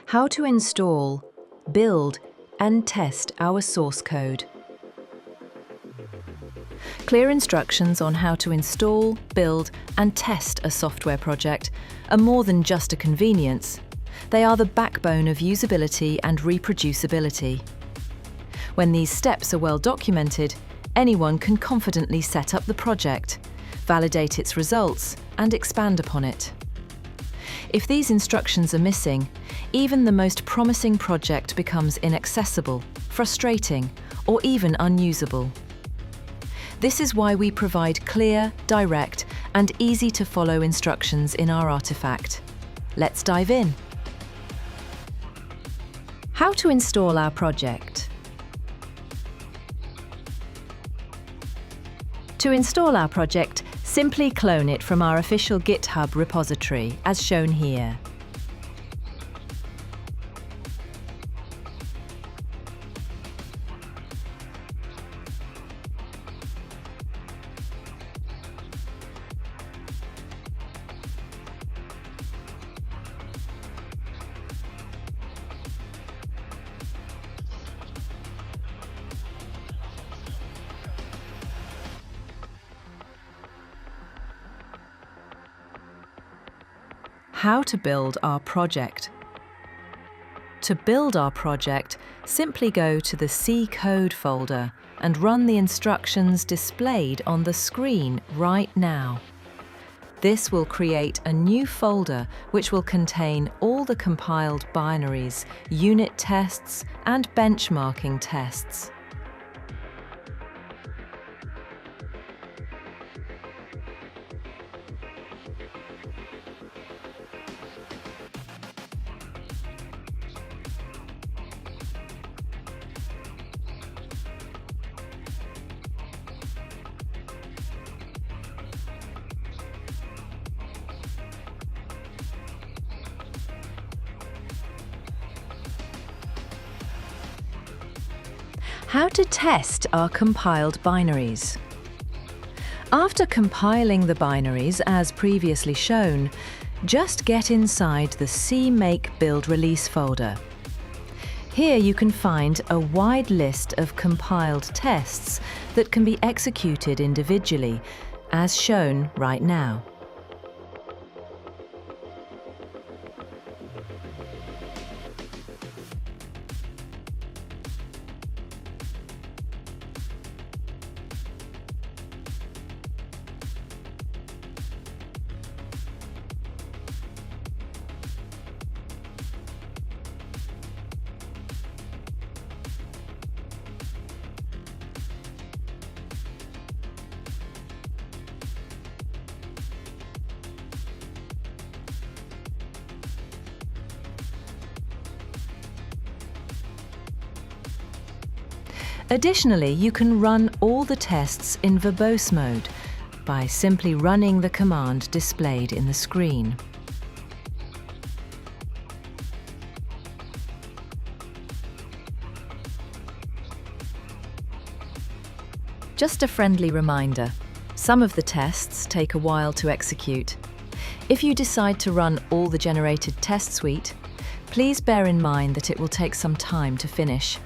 how to install, build, and test our source code. Clear instructions on how to install, build, and test a software project are more than just a convenience. They are the backbone of usability and reproducibility. When these steps are well documented, anyone can confidently set up the project, validate its results, and expand upon it. If these instructions are missing, even the most promising project becomes inaccessible, frustrating, or even unusable. This is why we provide clear, direct, and easy-to-follow instructions in our artifact. Let's dive in. How to install our project. To install our project, simply clone it from our official GitHub repository, as shown here. How to build our project. To build our project, simply go to the C code folder and run the instructions displayed on the screen right now. This will create a new folder which will contain all the compiled binaries, unit tests, and benchmarking tests. How to test our compiled binaries. After compiling the binaries as previously shown, just get inside the C Make Build Release folder. Here you can find a wide list of compiled tests that can be executed individually, as shown right now. Additionally, you can run all the tests in verbose mode by simply running the command displayed in the screen. Just a friendly reminder, some of the tests take a while to execute. If you decide to run all the generated test suite, please bear in mind that it will take some time to finish.